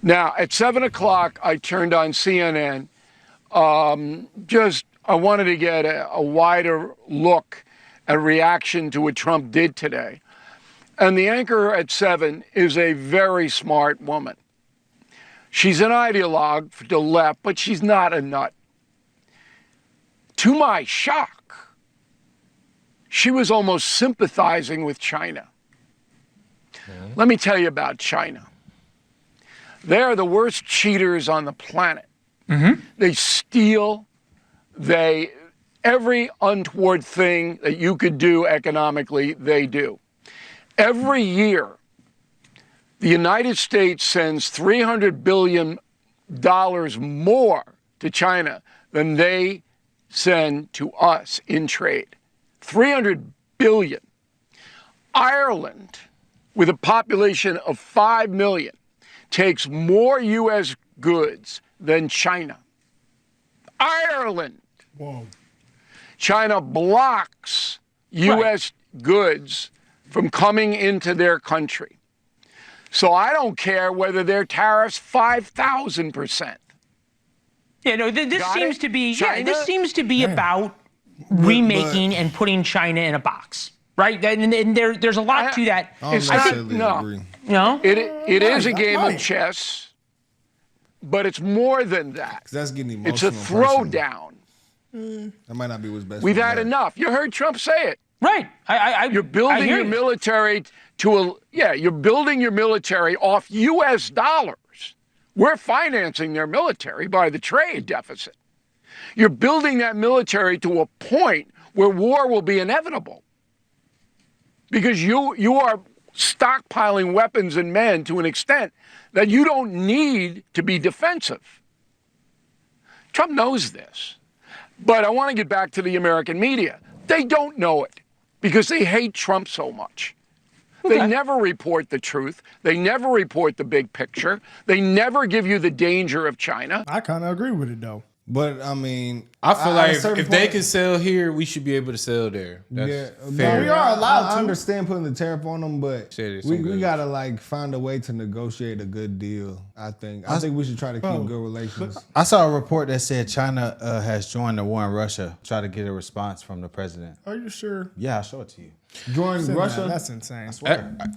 Now, at 7 o'clock, I turned on CNN. I wanted to get a wider look at reaction to what Trump did today. And the anchor at 7 is a very smart woman. She's an ideologue to the left, but she's not a nut. To my shock, she was almost sympathizing with China. Let me tell you about China. They are the worst cheaters on the planet. They steal, every untoward thing that you could do economically, they do. Every year, the United States sends $300 billion more to China than they send to us in trade. $300 billion. Ireland, with a population of 5 million, takes more U.S. goods than China. Ireland. Whoa. China blocks U.S. goods from coming into their country. So I don't care whether their tariffs 5,000%. Yeah, no, this Got seems it? to be China? this seems to be about remaking and putting China in a box, right? And there's a lot to that. I don't necessarily agree. No, It is a that's game right. of chess, but it's more than that. 'Cause that's getting It's emotional. a throwdown. That might not be what's best. We've for had them. enough. You heard Trump say it. right? You're building your military you're building your military off U.S. dollars. We're financing their military by the trade deficit. You're building that military to a point where war will be inevitable. Because you are stockpiling weapons and men to an extent that you don't need to be defensive. Trump knows this. But I want to get back to the American media. They don't know it because they hate Trump so much. They never report the truth. They never report the big picture. They never give you the danger of China. I kind of agree with it, though. But I mean, I feel at like a certain if they point- can sell here, we should be able to sell there. That's fair. we are allowed I to. understand putting the tariff on them, but Shit, it's some we good. gotta like find a way to negotiate a good deal. I think we should try to keep good relations. I saw a report that said China has joined the war in Russia. Try to get a response from the president. Are you sure? Yeah, I'll show it to you. Join Russia. That's insane.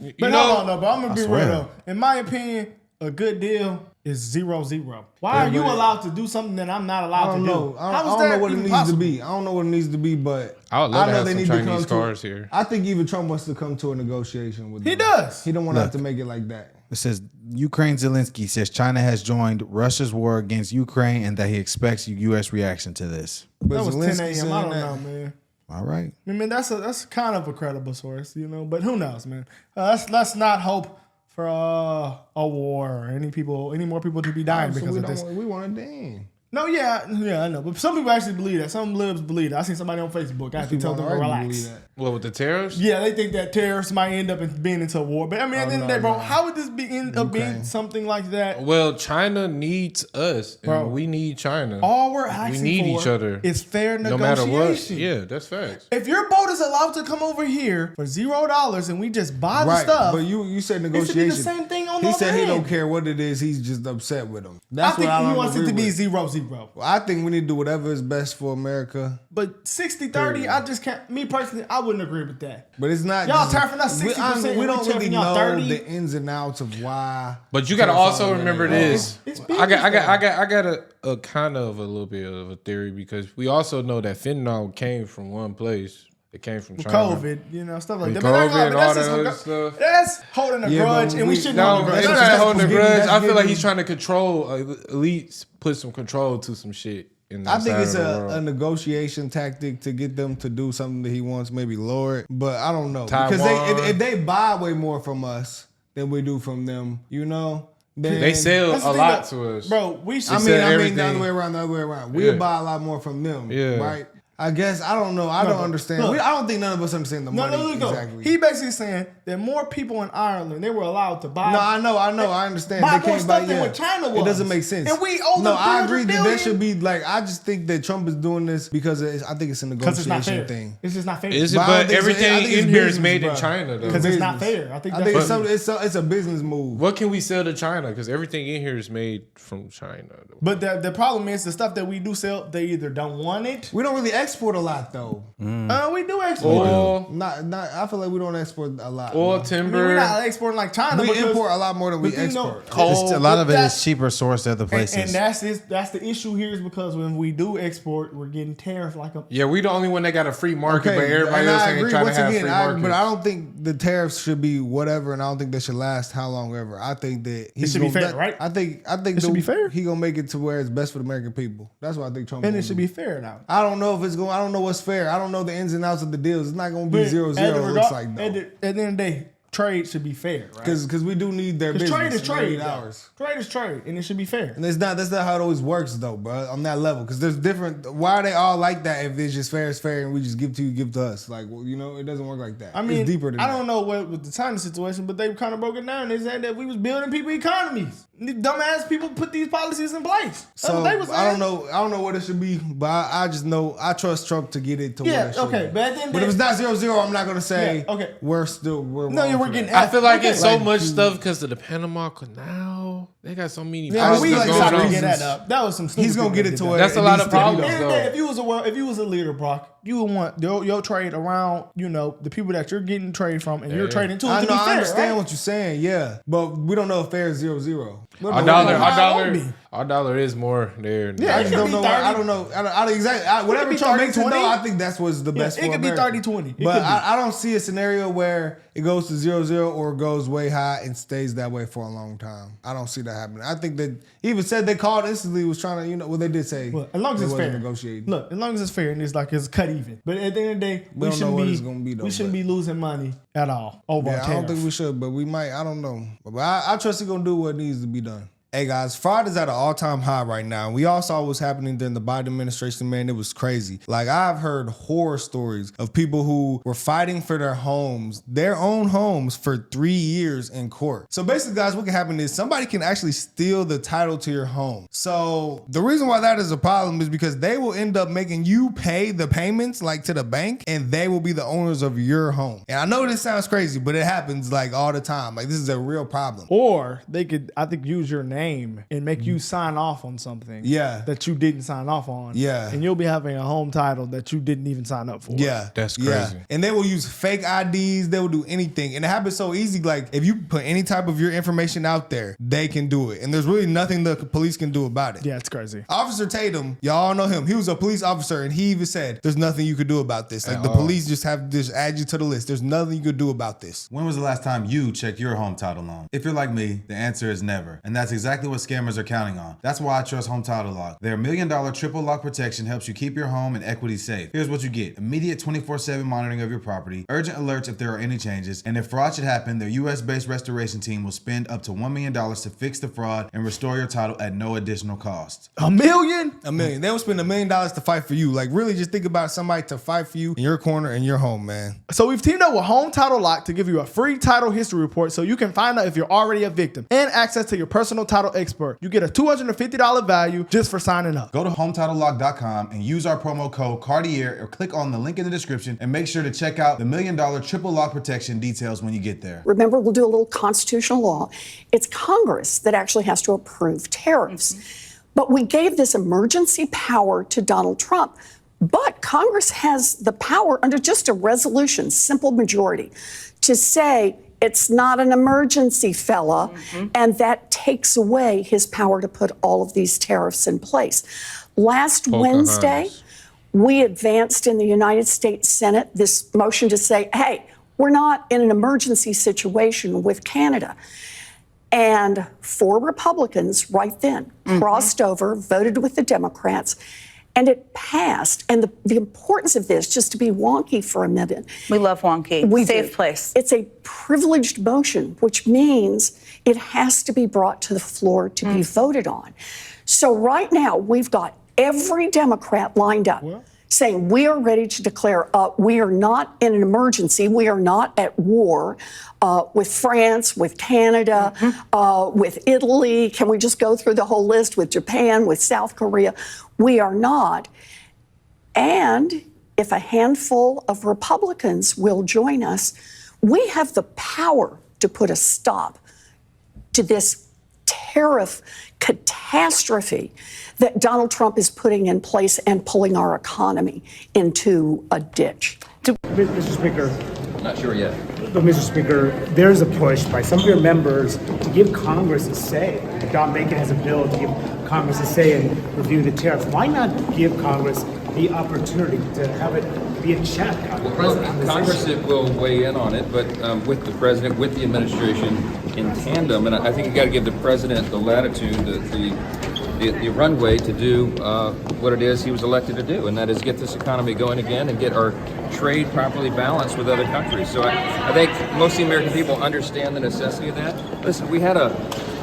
You But know, hold on, though. But I'm gonna be real swear. though. In my opinion, a good deal is 0-0. Why are you allowed to do something that I'm not I allowed don't to know. do? I How is don't that know what it even needs possible? to be. I don't know what it needs to be, but I would love to know have they some need to Chinese come cars to. here. I think even Trump wants to come to a negotiation with. He them. does. He don't want to have to make it like that. It says Ukraine Zelensky says China has joined Russia's war against Ukraine and that he expects a U.S. reaction to this. But That was 10 Zelensky a.m. saying I don't that- know, man. All right. I mean, that's kind of a credible source, you know. But who knows, man? Let's not hope for a war or any more people to be dying So because we of this. don't. We want it then. No, yeah, I know. But some people actually believe that. Some libs believe that. I seen somebody on Facebook. I have to tell them to relax. what with the tariffs? Yeah, they think that tariffs might end up being into a war. But I mean, at the end of the day, bro, how would this end up being something like that? Well, China needs us, and Bro, we need China. All we're asking we need for each other. is fair no negotiation. matter what. Yeah, that's facts. If your boat is allowed to come over here for $0 and we just buy the Right, stuff, but you said it should negotiation. be the same thing on the He other said he end. don't care what it is. He's just upset with them. I That's think what I he don't wants it to agree be with. 0-0. Well, I think we need to do whatever is best for America. But 60-30, I just can't. Me personally, I wouldn't agree with that. But it's not. Y'all just- tariffing us 60%, We don't we really tariffing y'all know 30. the ins and outs of why. But you got to also remember this. It's I got a kind of a little bit of a theory because we also know that fentanyl came from one place. It came from China. COVID, you know, stuff like With that. But COVID and all that's that just other stuff. That's holding a Yeah, grudge, but and we we- shouldn't No, hold a grudge. it's That's not just holding a getting- grudge. that's I feel like getting- he's trying to control, at least put some control to some shit. In I that think side it's of the a world. negotiation tactic to get them to do something that he wants, maybe lower it. But I don't know Taiwan. because if they buy way more from us than we do from them, you know, then They sell That's the a thing lot that- to us. Bro, we should. I sell mean, the everything. other way around. We'll Yeah. buy a lot more from them, Yeah. right? I guess I don't know. I don't understand. I don't think none of us understand the money exactly. He basically saying that more people in Ireland, they were allowed to buy. No, I know. I understand. Buy they more can't stuff buy. than what China was. It doesn't make sense. And we owe them No, I agree $300 that billion. there should be like. I just think that Trump is doing this because I think it's a Because it's not fair. negotiation thing. It's just not fair. Is it? But I don't But think so. I everything think it's in here is business, made in bro. China, though. Because it's not fair. I think I that's think it's a business move. What can we sell to China? Because everything in here is made from China. But the problem is the stuff that we do sell, they either don't want it. We don't really export a lot though. We do export. Oil, Not. I feel like we don't export a lot. oil, I mean, timber. we're not exporting like China. We because- import a lot more than we but you know, export. A lot of it that- is cheaper sourced at the places. And that's the issue here is because when we do export, we're getting tariffed like a. Yeah, we the only one that got a free market, Okay, but everybody and else I ain't agree. trying to Once have again, free markets. but I don't think the tariffs should be whatever, and I don't think they should last how long ever. I think that he's should be gonna fair, right? I think It should be fair. He gonna make it to where it's best for the American people. That's what I think Trump. And gonna it should do. be fair now. I don't know if it's going. I don't know what's fair. I don't know the ins and outs of the deals. It's not gonna be But 0-0. at the It regard- looks like though. at the end of the day, trade should be fair, right? Because we do need their Because business. trade is We trade. need though. ours. Trade is trade, and it should be fair. And that's not how it always works though, bro. On that level, because there's different. Why are they all like that? If it's just fair, it's fair, and we just give to you, give to us. Like, well, it doesn't work like that. I mean, it's deeper than I that. don't know what with the China situation, but they kind of broke it down. They said that we was building people economies. These dumbass people put these policies in place. That's So what they was saying. I don't know. I don't know what it should be, but I just know I trust Trump to get it to where it should okay, be. but then But if it's not 0-0, I'm not gonna say. Yeah, okay. We're No, wrong we're for getting. that. I feel like okay. it's so Like, much stuff because of the Panama Canal. They got so many. Yeah, policies we like going decided to on. get that up. That was some. Stupid He's gonna people get that it to did where that. That's a it lot needs of to be problems, done. though. If you was a leader, Brock, you would want your trade around, the people that you're getting trade from, and you're trading to. I to know. be I fair, understand right? what you're saying. Yeah, but we don't know if fair is 0-0. Our dollar is more there. Yeah, I it just could don't be know. 30. I don't know. I don't exactly. Whatever be Trump makes it 30-20. though, I think that's what's the best. it for could be America. 30-20. It But could be. I don't see a scenario where it goes to 0-0 or goes way high and stays that way for a long time. I don't see that happening. I think that he even said they called instantly, was trying to, well, they did say. Look, as long as they it's wasn't fair. negotiating. Look, as long as it's fair and it's cut even. But at the end of the day, We don't know what it's gonna be, though, we shouldn't but- be losing money at all over Yeah, a I don't tariff. think we should, but we might. I don't know. But I trust he's gonna do what needs to be done. Hey guys, fraud is at an all-time high right now. We all saw what was happening during the Biden administration, man. It was crazy. Like, I've heard horror stories of people who were fighting for their homes, their own homes, for 3 years in court. So basically, guys, what can happen is somebody can actually steal the title to your home. So the reason why that is a problem is because they will end up making you pay the payments, like, to the bank, and they will be the owners of your home. And I know this sounds crazy, but it happens, like, all the time. Like, this is a real problem. Or they could, I think, use your name and make you sign off on something that you didn't sign off on. Yeah. And you'll be having a home title that you didn't even sign up for. Yeah. That's Yeah. crazy. And they will use fake IDs. They will do anything. And it happens so easy. Like, if you put any type of your information out there, they can do it. And there's really nothing the police can do about it. Yeah, it's crazy. Officer Tatum, y'all know him. He was a police officer, and he even said, there's nothing you could do about this. Like, the police just have to just add you to the list. There's nothing you could do about this. When was the last time you checked your home title loan? If you're like me, the answer is never. And that's exactly what scammers are counting on. That's why I trust Home Title Lock. Their $1 million triple lock protection helps you keep your home and equity safe. Here's what you get: immediate 24/7 monitoring of your property, urgent alerts if there are any changes, and if fraud should happen, their US-based restoration team will spend up to $1 million to fix the fraud and restore your title at no additional cost. $1 million? $1 million. They will spend $1 million to fight for you. Like, really just think about somebody to fight for you in your corner in your home, man. So we've teamed up with Home Title Lock to give you a free title history report so you can find out if you're already a victim and access to your personal title expert. You get a $250 value just for signing up. Go to HometitleLock.com and use our promo code Cartier or click on the link in the description and make sure to check out the $1 million triple lock protection details when you get there. Remember, we'll do a little constitutional law. It's Congress that actually has to approve tariffs. But we gave this emergency power to Donald Trump. But Congress has the power under just a resolution, simple majority, to say it's not an emergency, fella, and that takes away his power to put all of these tariffs in place. Last Wednesday, we advanced in the United States Senate this motion to say, hey, we're not in an emergency situation with Canada. And 4 Republicans right then crossed over, voted with the Democrats, and it passed. And the importance of this, just to be wonky for a minute. We love wonky. Safe place. It's a privileged motion, which means it has to be brought to the floor to be voted on. So right now, we've got every Democrat lined up saying we are ready to declare we are not in an emergency. We are not at war with France, with Canada, with Italy. Can we just go through the whole list with Japan, with South Korea? We are not. And if a handful of Republicans will join us, we have the power to put a stop to this tariff catastrophe that Donald Trump is putting in place and pulling our economy into a ditch. Mr. Speaker. Not sure yet. But Mr. Speaker, there's a push by some of your members to give Congress a say. Don Bacon has a bill to give Congress a say in reviewing the tariffs. Why not give Congress the opportunity to have it be a check on the president? Congress will weigh in on it, but with the president, with the administration in tandem, and I think you got to give the president the latitude, the runway to do what it is he was elected to do, and that is get this economy going again and get our trade properly balanced with other countries. So I think most of the American people understand the necessity of that. Listen, we had a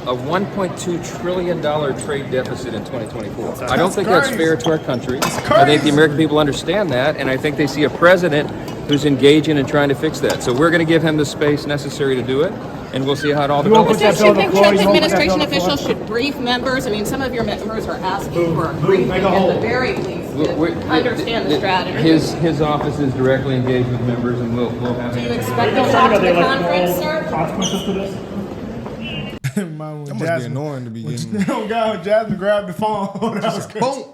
$1.2 trillion trade deficit in 2024. I don't think that's fair to our country. I think the American people understand that, and I think they see a president who's engaging and trying to fix that. So we're going to give him the space necessary to do it, and we'll see how it all develops. Mr. Do you think Trump administration officials should brief members? I mean, some of your members are asking for a briefing at the very least to understand the strategy. His office is directly engaged with members, and we'll have. Do you expect to talk to the conference, sir? Consequences to this? That must be annoying to be getting. Jasmine grabbed the phone. That was crazy.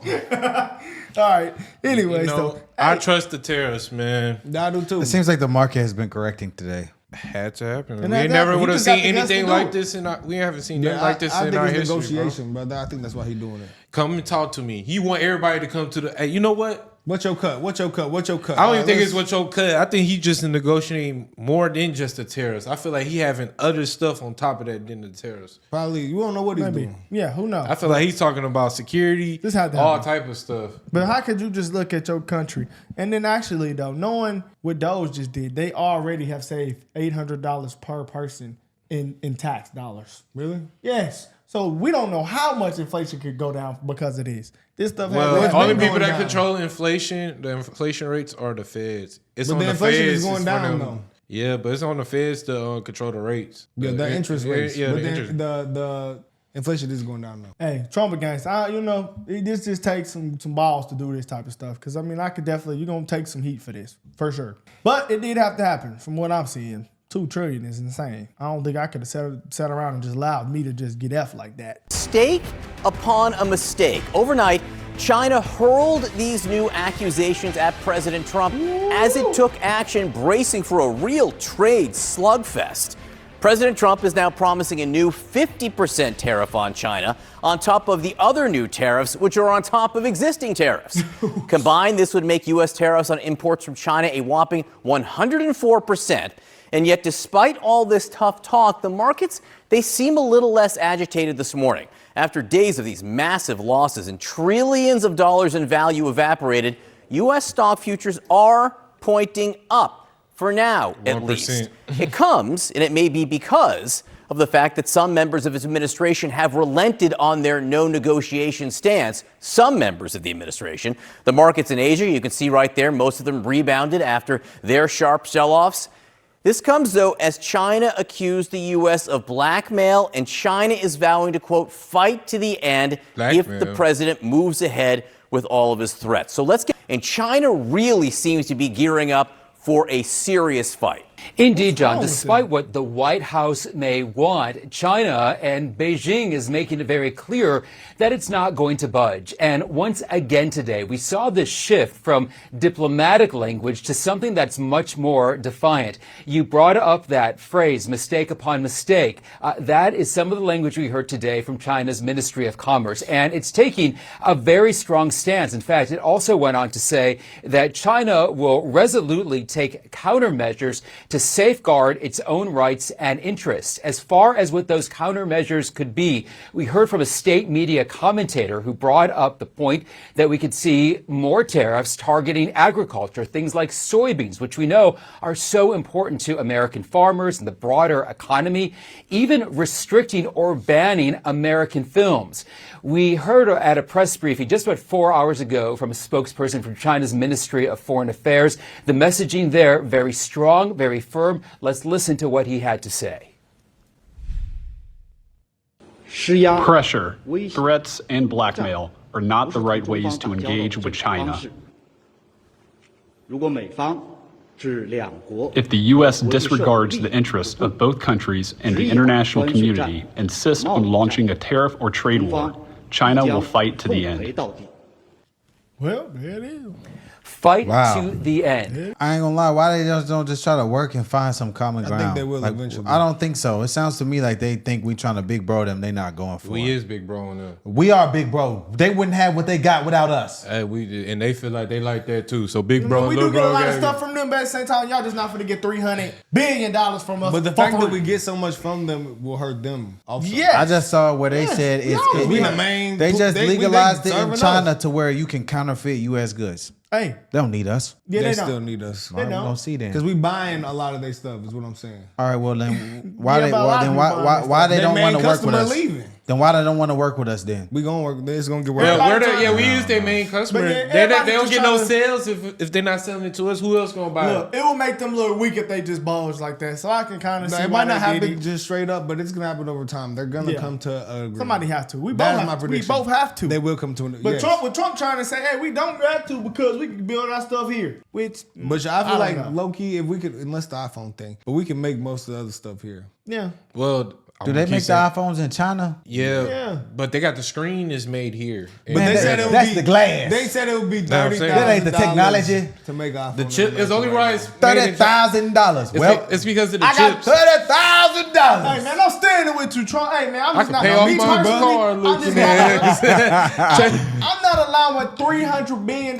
All right. Anyways, though, I trust the tariffs, man. I do too. It seems like the market has been correcting today. Had to happen. And We never would have just got seen the guts to anything do like it. this we haven't seen nothing like this in our I think it's history. negotiation, brother. I think that's why he's doing it. Come and talk to me. He want everybody to come to the. Hey, you know what? What's your cut? What's your cut? What's your cut? I don't even think it's what your cut. I think he just negotiating more than just the tariffs. I feel like he having other stuff on top of that than the tariffs. Probably. You don't know what he's doing. Yeah, who knows? I feel like he's talking about security, This had to all happen. type of stuff. But how could you just look at your country and then actually, though, knowing what Doge just did, they already have saved $800 per person in tax dollars. Really? Yes. So we don't know how much inflation could go down because of this. This stuff Well, has the only been people going that down. control inflation, the inflation rates are the feds. It's But on the the inflation feds. is going it's for down, them. though. Yeah, but it's on the feds to control the rates. Yeah, the interest rates. Yeah, but the then interest. the inflation is going down now. Hey, Trump against, this just takes some balls to do this type of stuff. Because, I mean, I could definitely, you're going to take some heat for this, for sure. But it did have to happen from what I'm seeing. $2 trillion is insane. I don't think I could have sat around and just allowed me to just get F like that. Mistake upon a mistake. Overnight, China hurled these new accusations at President Trump as it took action, bracing for a real trade slugfest. President Trump is now promising a new 50% tariff on China on top of the other new tariffs, which are on top of existing tariffs. Combined, this would make U.S. tariffs on imports from China a whopping 104%. And yet, despite all this tough talk, the markets, they seem a little less agitated this morning. After days of these massive losses and trillions of dollars in value evaporated, U.S. stock futures are pointing up, for now at 1%. least. It comes, and it may be because of the fact that some members of his administration have relented on their no negotiation stance. Some members of the administration. The markets in Asia, you can see right there, most of them rebounded after their sharp sell-offs. This comes, though, as China accused the U.S. of blackmail, and China is vowing to, quote, fight to the end if the president moves ahead with all of his threats. So let's get. And China really seems to be gearing up for a serious fight. Indeed, John, despite what the White House may want, China and Beijing is making it very clear that it's not going to budge. And once again today, we saw this shift from diplomatic language to something that's much more defiant. You brought up that phrase, mistake upon mistake. That is some of the language we heard today from China's Ministry of Commerce. And it's taking a very strong stance. In fact, it also went on to say that China will resolutely take countermeasures to to safeguard its own rights and interests. As far as what those countermeasures could be, we heard from a state media commentator who brought up the point that we could see more tariffs targeting agriculture, things like soybeans, which we know are so important to American farmers and the broader economy, even restricting or banning American films. We heard at a press briefing just about 4 hours ago from a spokesperson from China's Ministry of Foreign Affairs. The messaging there, very strong, very firm. Let's listen to what he had to say. Pressure, threats, and blackmail are not the right ways to engage with China. If the U.S. disregards the interests of both countries and the international community, insists on launching a tariff or trade war, China will fight to the end. Well, there it is. Fight to the end. I ain't gonna lie. Why they don't just try to work and find some common ground? I think they will eventually. I don't think so. It sounds to me like they think we trying to big bro them. They not going for it. We is big bro on them. We are big bro. They wouldn't have what they got without us. Hey, and they feel like they like that too. So big bro, we little do get a bro, lot of stuff from them, but at the same time, y'all just not finna get $300 billion from us. But the fact that we get so much from them will hurt them also. Yeah, I just saw where they said it's we the main. they just they legalized it in serving China us. to where you can counterfeit U.S. goods. Hey, They don't need us. yeah, They they still don't. need us. All right, we gonna see then. Because we buying a lot of their stuff is what I'm saying. All right, well then why Yeah, they but a lot of people buying they Their don't main want to work with customer us? leaving. Then why they don't want to work with us then? We gonna work. It's gonna get worse. We use their main customer. But yeah, They everybody don't just get no tryna- sales if they're not selling it to us. Who else gonna buy Look, it will make them look weak if they just bulge like that. So I can kind of see It why might not they did happen it. just straight up, but it's gonna happen over time. They're gonna Yeah. come to a agreement. Somebody has to. We both That is have my to. We prediction. both have to. They will come to an But yes. Trump trying to say, hey, we don't have to because we can build our stuff here. Which, But I feel don't like know. low key, if we could, unless the iPhone thing, but we can make most of the other stuff here. Yeah. Well, Do they make the iPhones in China? Yeah. But they got the screen is made here. But Man, they said it would that's be the glass. They said it would be what I'm $30,000. saying? That ain't the technology. To make iPhone. The chip is only why it's $30,000. Well, it's because of the I got chips. Hey $30,000. man, I'm standing with you, Trump. Hey man, I'm I just can not. pay off me my personally, car, I'm Luke. just I'm not allowing $300 billion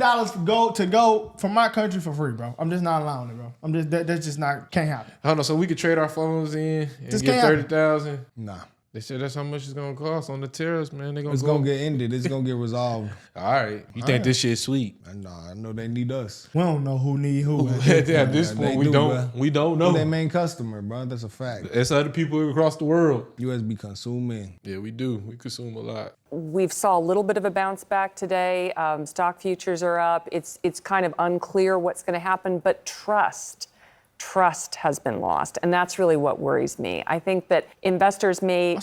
to go from my country for free, bro. I'm just not allowing it, bro. I'm just that's just not can't happen. Hold on, so we could trade our phones in and Just get can't happen. 30,000. Nah, They said that's how much it's gonna cost on the tariffs, man. They it's go. gonna get ended. It's gonna get resolved. All right. You think this shit's sweet? Nah, I know they need us. We don't know who need who. At this They point, we do, don't. bruh. We don't We're know. their main customer, bro. That's a fact. It's other people across the world. US be consuming. Yeah, we do. We consume a lot. We've saw a little bit of a bounce back today. Stock futures are up. It's kind of unclear what's going to happen, but trust has been lost, and that's really what worries me. I think that investors may,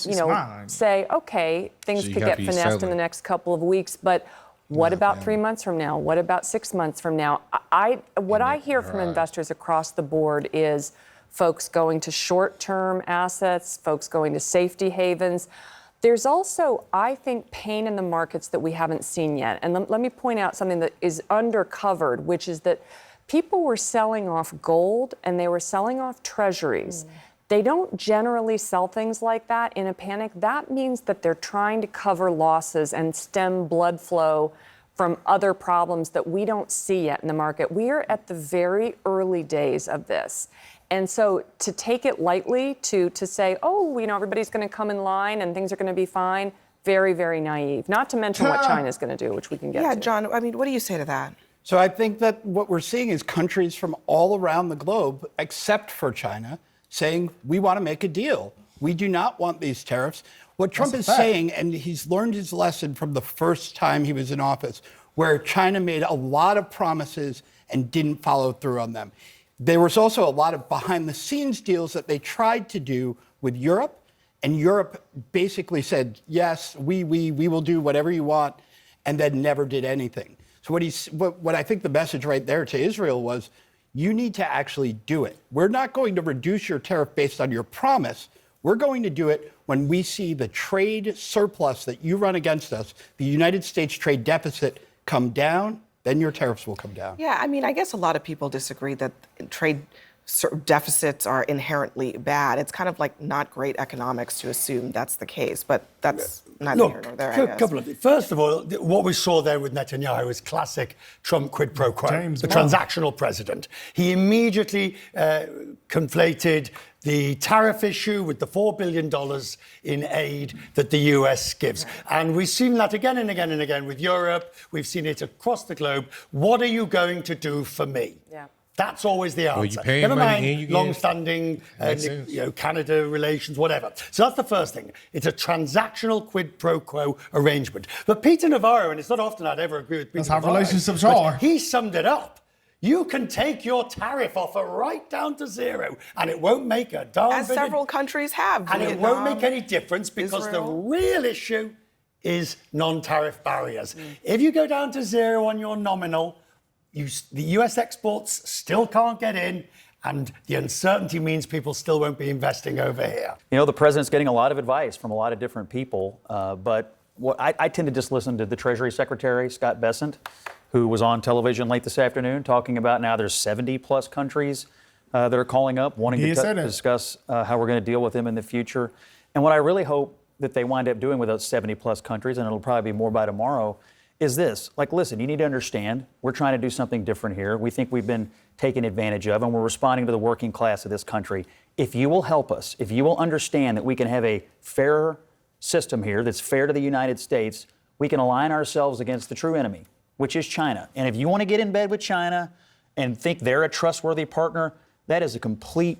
say, okay, things So could get finessed in the next couple of weeks, but what about 3 months from now? What about 6 months from now? What I hear from investors across the board is folks going to short-term assets, folks going to safety havens. There's also, I think, pain in the markets that we haven't seen yet. And let me point out something that is undercovered, which is that people were selling off gold and they were selling off treasuries. They don't generally sell things like that in a panic. That means that they're trying to cover losses and stem blood flow from other problems that we don't see yet in the market. We are at the very early days of this. And so to take it lightly, to say, oh, everybody's going to come in line and things are going to be fine, very, very naive. Not to mention what China's going to do, which we can get to. Yeah, John, I mean, what do you say to that? So I think that what we're seeing is countries from all around the globe, except for China, saying we want to make a deal. We do not want these tariffs. What Trump is saying, and he's learned his lesson from the first time he was in office, where China made a lot of promises and didn't follow through on them. There was also a lot of behind-the-scenes deals that they tried to do with Europe, and Europe basically said, yes, we will do whatever you want, and then never did anything. So what I think the message right there to Israel was, you need to actually do it. We're not going to reduce your tariff based on your promise. We're going to do it when we see the trade surplus that you run against us, the United States trade deficit, come down, then your tariffs will come down. Yeah, I mean, I guess a lot of people disagree that trade deficits are inherently bad. It's kind of like not great economics to assume that's the case, but that's neither here nor there, I guess. A couple of things. First of all, what we saw there with Netanyahu is classic Trump quid pro quo, the transactional president. He immediately conflated the tariff issue with the $4 billion in aid that the US gives. And we've seen that again and again and again with Europe. We've seen it across the globe. What are you going to do for me? Yeah. That's always the answer. Well, you pay Never money mind and you get- long-standing, Canada relations, whatever. So that's the first thing. It's a transactional quid pro quo arrangement. But Peter Navarro, and it's not often I'd ever agree with Peter That's how Navarro, relationships but are. he summed it up. You can take your tariff offer right down to zero, and it won't make a darn As bit of- several countries have. and it won't make any difference because the Israel. real issue is non-tariff barriers. If you go down to zero on your nominal, the US exports still can't get in, and the uncertainty means people still won't be investing over here. You know, the president's getting a lot of advice from a lot of different people, but what I tend to just listen to the Treasury Secretary, Scott Bessent, who was on television late this afternoon talking about now there's 70 plus countries that are calling up, wanting to discuss how we're going to deal with them in the future. And what I really hope that they wind up doing with those 70 plus countries, and it'll probably be more by tomorrow, is this. Like, listen, you need to understand, we're trying to do something different here. We think we've been taken advantage of, and we're responding to the working class of this country. If you will help us, if you will understand that we can have a fairer system here that's fair to the United States, we can align ourselves against the true enemy, which is China. And if you want to get in bed with China and think they're a trustworthy partner, that is a complete,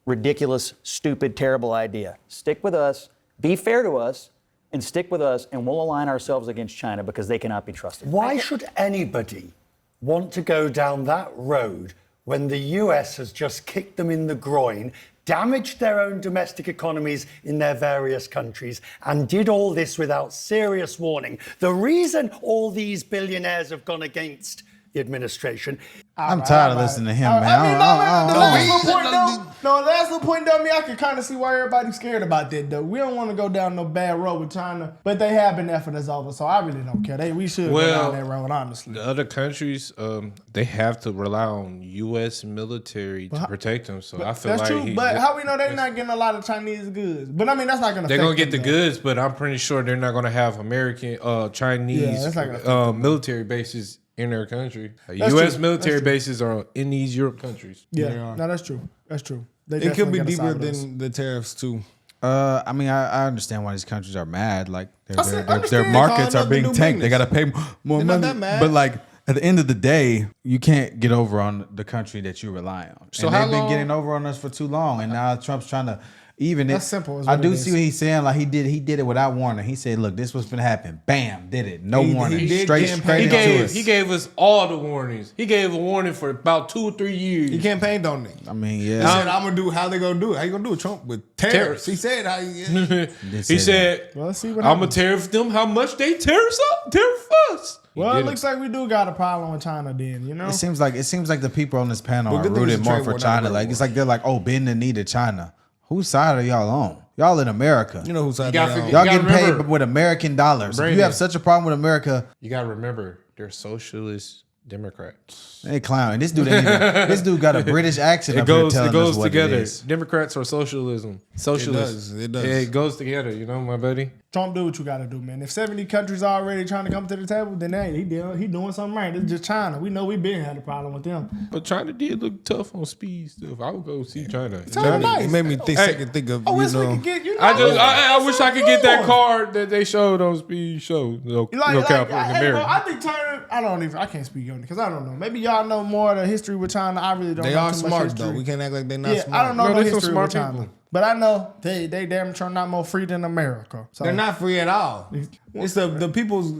ridiculous, stupid, terrible idea. Stick with us, be fair to us, and stick with us, and we'll align ourselves against China because they cannot be trusted. Why should anybody want to go down that road when the US has just kicked them in the groin, damaged their own domestic economies in their various countries, and did all this without serious warning? The reason all these billionaires have gone against the administration. I'm tired of listening to him, man. No, that's the point, though. I can kind of see why everybody's scared about that, though. We don't want to go down no bad road with China, but they have been there for this over, so I really don't care. We should go down that road, honestly. The other countries, they have to rely on U.S. military to protect them. So I feel that's like true. But how we know they're not getting a lot of Chinese goods? But I mean, that's not going to. They're going to get the goods, but I'm pretty sure they're not going to have American, Chinese military bases in their country. U.S. military bases are in these Europe countries. Yeah, no, that's true. That's true. It could be deeper than the tariffs too. I mean, I understand why these countries are mad. Like their markets are being tanked. They got to pay more money. But like at the end of the day, you can't get over on the country that you rely on. So and how they've been long- getting over on us for too long, and now Trump's trying to even That's it. simple, is I what do it see is. what he's saying. Like he did it without warning. He said, "Look, this was gonna happen." Bam, did it. No warning. he did Straight campaign. into us. He gave us all the warnings. He gave a warning for about 2 or 3 years. He campaigned on it. I mean, He yeah. said, "I'm gonna do how they gonna do it. How you gonna do it, Trump? With tariffs." He said, "How you?" He said, Well, let's see what I'm happens. going to tariff them how much they tariff us. Well, He it did looks like we do got a problem with China then, you know? It seems like the people on this panel Well, are good thing rooted it's a more trade for war, not a China. trade Like war. it's like they're like, oh, bend the knee to China. Whose side are y'all on? Y'all in America. You know whose side gotta they on. figure- Y'all You getting gotta paid remember- with American dollars. If you Brandon. have such a problem with America, You got to remember, they're socialist Democrats. they clown. And this dude ain't even, this dude got a British accent. It up here goes telling us what together. It is. Democrats or socialism. Socialists. It does. Yeah, it goes together, you know, my buddy. Trump do what you got to do, man. If 70 countries are already trying to come to the table, then hey, he doing something right. It's just China. We know we been had a problem with them. But China did look tough on speed stuff. I would go see China. China nice. It made me think of I wish you we know. could get, you know. I wish I could get that card that they showed on Speed Show. I think China. I can't speak on it because I don't know. Maybe y'all know more of the history with China. I really don't. They know are too much smart history. though. We can't act like they're not Yeah, smart. I don't know No, no they some history smart with China. people. But I know they damn sure not more free than America. So They're not free at all. It's the People's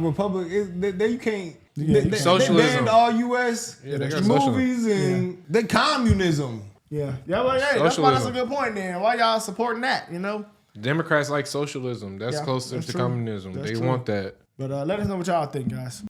Republic. You can't. They Socialism. banned all U.S. Yeah, they got movies and they communism. Yeah, well, hey, that's why that's a good point. Then why y'all supporting that? You know. Democrats like socialism. That's Yeah, closer that's to true. communism. That's They true. want that. But let us know what y'all think, guys.